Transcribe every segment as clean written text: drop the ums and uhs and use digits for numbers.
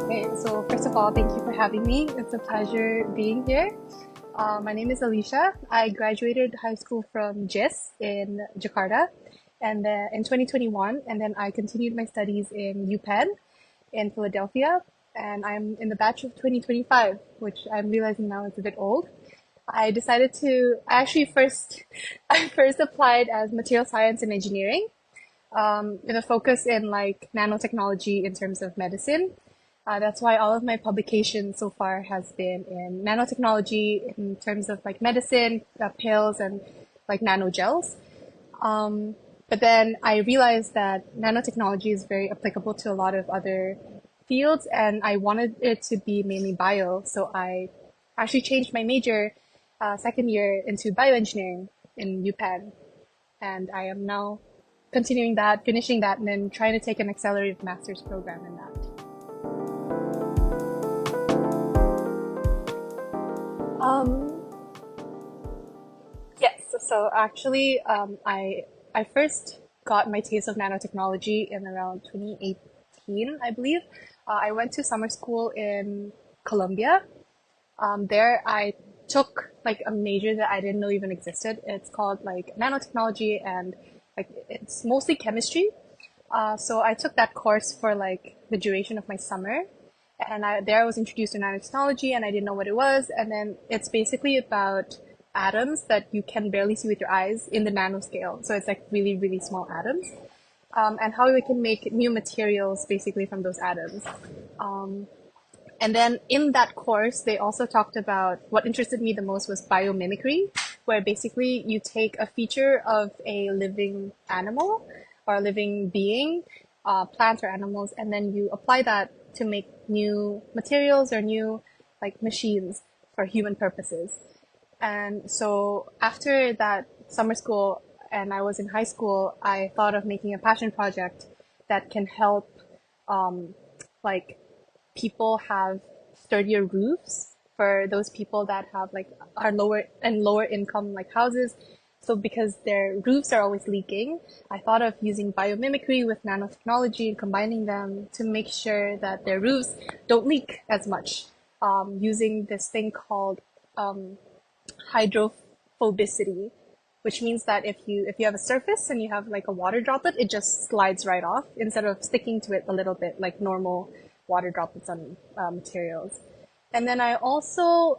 Okay, so first of all, thank you for having me. It's a pleasure being here. My name is Alicia. I graduated high school from GIS in Jakarta and then in 2021, and then I continued my studies in UPenn in Philadelphia, and I'm in the batch of 2025, which I'm realizing now is a bit old. I actually first I first applied as material science and engineering, with a focus in like nanotechnology in terms of medicine. That's why all of my publications so far has been in nanotechnology in terms of like medicine, pills, and like nanogels. But then I realized that nanotechnology is very applicable to a lot of other fields, and I wanted it to be mainly bio. So I actually changed my major second year into bioengineering in UPenn, and I am now continuing that, finishing that, and then trying to take an accelerated master's program in that. Um, yes, so actually, I first got my taste of nanotechnology in around 2018, I believe. I went to summer school in Colombia. There I took like a major that I didn't know even existed. It's called like nanotechnology, and like it's mostly chemistry. So I took that course for like the duration of my summer, and there I was introduced to nanotechnology, and I didn't know what it was. And then it's basically about atoms that you can barely see with your eyes in the nanoscale. So it's like really, really small atoms, and how we can make new materials basically from those atoms. And then in that course, they also talked about what interested me the most was biomimicry, where basically you take a feature of a living animal or a living being, plants or animals, and then you apply that to make new materials or new like machines for human purposes. And so after that summer school and I was in high school, I thought of making a passion project that can help like people have sturdier roofs for those people that have like are lower income like houses. So because their roofs are always leaking, I thought of using biomimicry with nanotechnology and combining them to make sure that their roofs don't leak as much, using this thing called hydrophobicity, which means that if you have a surface and you have like a water droplet, it just slides right off instead of sticking to it a little bit like normal water droplets on materials. And then I also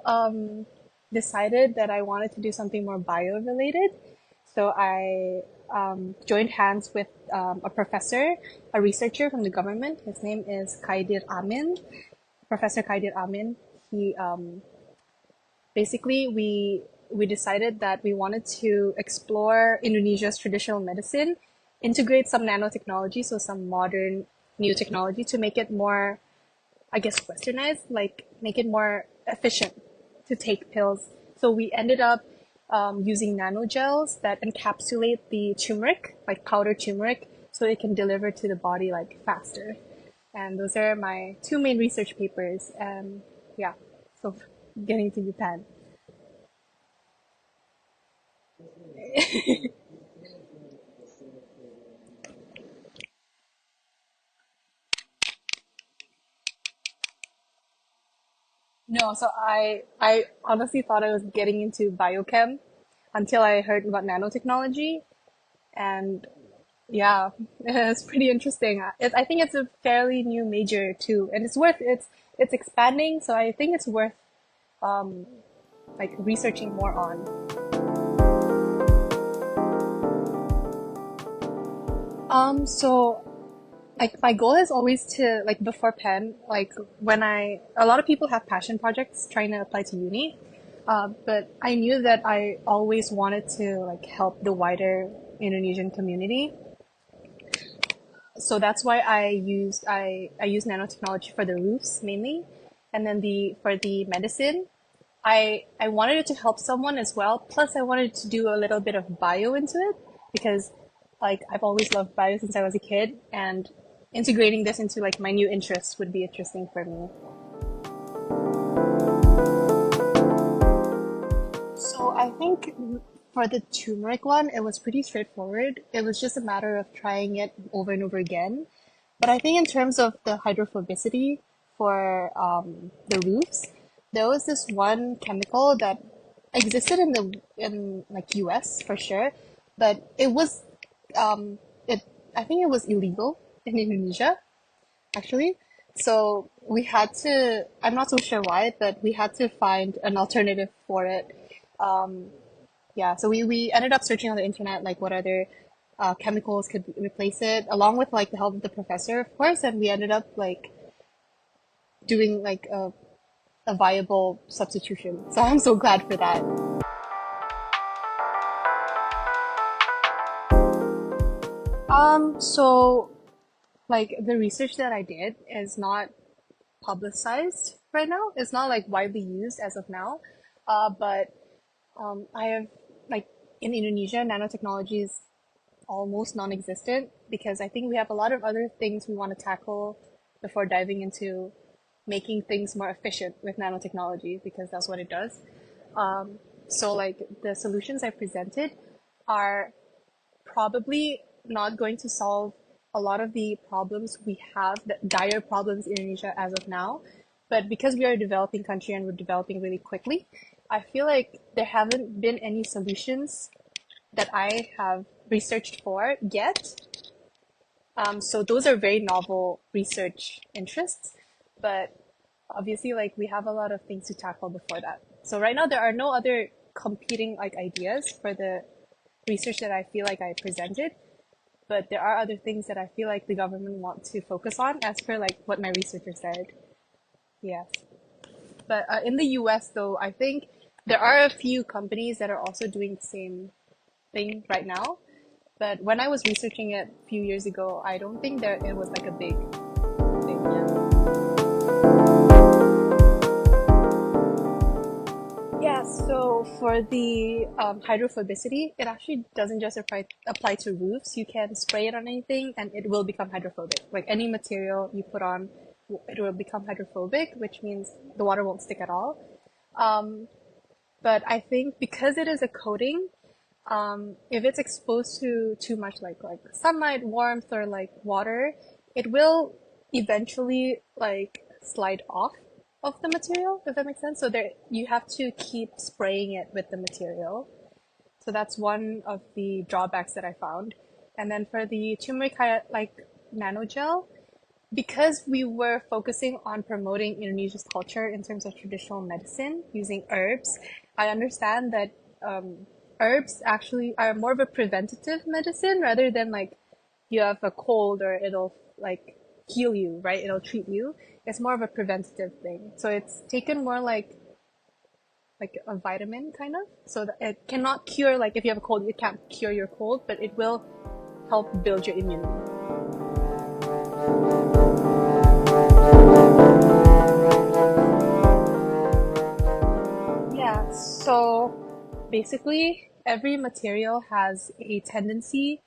decided that I wanted to do something more bio related. So I joined hands with a professor, a researcher from the government. His name is Kaidir Amin, Professor Kaidir Amin. He basically we decided that we wanted to explore Indonesia's traditional medicine, integrate some nanotechnology, so some modern new technology to make it more, I guess, westernized, like make it more efficient to take pills. So we ended up using nanogels that encapsulate the turmeric, like powder turmeric, so it can deliver to the body like faster. And those are my two main research papers. And yeah, so getting to Japan. No, so I honestly thought I was getting into biochem until I heard about nanotechnology, and yeah, it's pretty interesting. I think it's a fairly new major too, and it's expanding, so I think it's worth um like researching more on. So like my goal is always to like before Penn, like when a lot of people have passion projects trying to apply to uni, but I knew that I always wanted to like help the wider Indonesian community. So that's why I use nanotechnology for the roofs mainly, and then the for the medicine, I wanted it to help someone as well. Plus, I wanted to do a little bit of bio into it because like I've always loved bio since I was a kid, and integrating this into like my new interests would be interesting for me. So I think for the turmeric one, it was pretty straightforward. It was just a matter of trying it over and over again. But I think in terms of the hydrophobicity for the roofs, there was this one chemical that existed in like US for sure, but it was it I think it was illegal in Indonesia actually. So we had to, I'm not so sure why, but we had to find an alternative for it. Um, yeah, so we ended up searching on the internet, like what other chemicals could replace it, along with like the help of the professor, of course, and we ended up like doing like a viable substitution. So I'm so glad for that. So like the research that I did is not publicized right now. It's not like widely used as of now. But I have like in Indonesia, nanotechnology is almost non-existent because I think we have a lot of other things we want to tackle before diving into making things more efficient with nanotechnology because that's what it does. So like the solutions I presented are probably not going to solve a lot of the problems we have, the dire problems in Indonesia as of now. But because we are a developing country and we're developing really quickly, I feel like there haven't been any solutions that I have researched for yet. So those are very novel research interests, but obviously like we have a lot of things to tackle before that. So right now there are no other competing like ideas for the research that I feel like I presented, but there are other things that I feel like the government want to focus on as per like what my researcher said. Yes. But in the US though, I think there are a few companies that are also doing the same thing right now. But when I was researching it a few years ago, I don't think there it was like a big thing. Yeah. Yeah, so for the hydrophobicity, it actually doesn't just apply to roofs. You can spray it on anything and it will become hydrophobic. Like any material you put on, it will become hydrophobic, which means the water won't stick at all. Um, but I think because it is a coating, if it's exposed to too much like sunlight, warmth, or like water, it will eventually like slide off of the material, if that makes sense. So there, you have to keep spraying it with the material. So that's one of the drawbacks that I found. And then for the turmeric like nanogel, because we were focusing on promoting Indonesia's culture in terms of traditional medicine using herbs, I understand that herbs actually are more of a preventative medicine rather than like you have a cold or it'll like heal you, right? It'll treat you. It's more of a preventative thing. So it's taken more like a vitamin kind of. So that it cannot cure, like if you have a cold, it can't cure your cold, but it will help build your immunity. Yeah, so basically every material has a tendency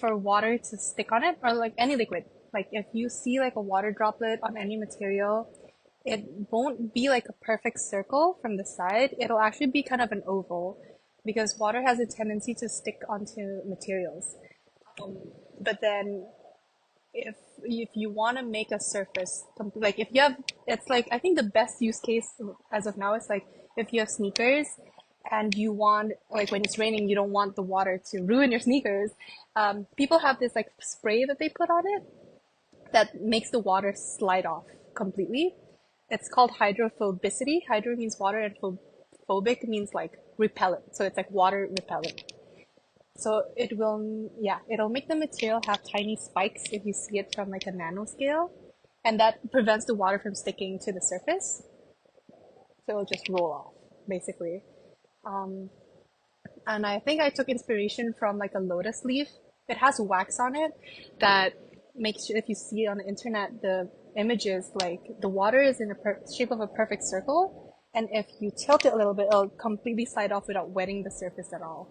for water to stick on it or like any liquid. Like if you see like a water droplet on any material, it won't be like a perfect circle from the side. It'll actually be kind of an oval because water has a tendency to stick onto materials. Um, but then if you want to make a surface like if you have, it's like I think the best use case as of now is like if you have sneakers and you want, like when it's raining you don't want the water to ruin your sneakers, people have this like spray that they put on it that makes the water slide off completely. It's called hydrophobicity. Hydro means water and phobic means like repellent, so it's like water repellent. So it will, yeah, it'll make the material have tiny spikes if you see it from like a nanoscale, and that prevents the water from sticking to the surface. So it'll just roll off, basically. Um, and I think I took inspiration from like a lotus leaf. It has wax on it that makes sure if you see on the internet the images, like the water is in the shape of a perfect circle, and if you tilt it a little bit, it'll completely slide off without wetting the surface at all.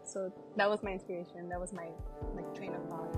So that was my inspiration. That was my like train of thought.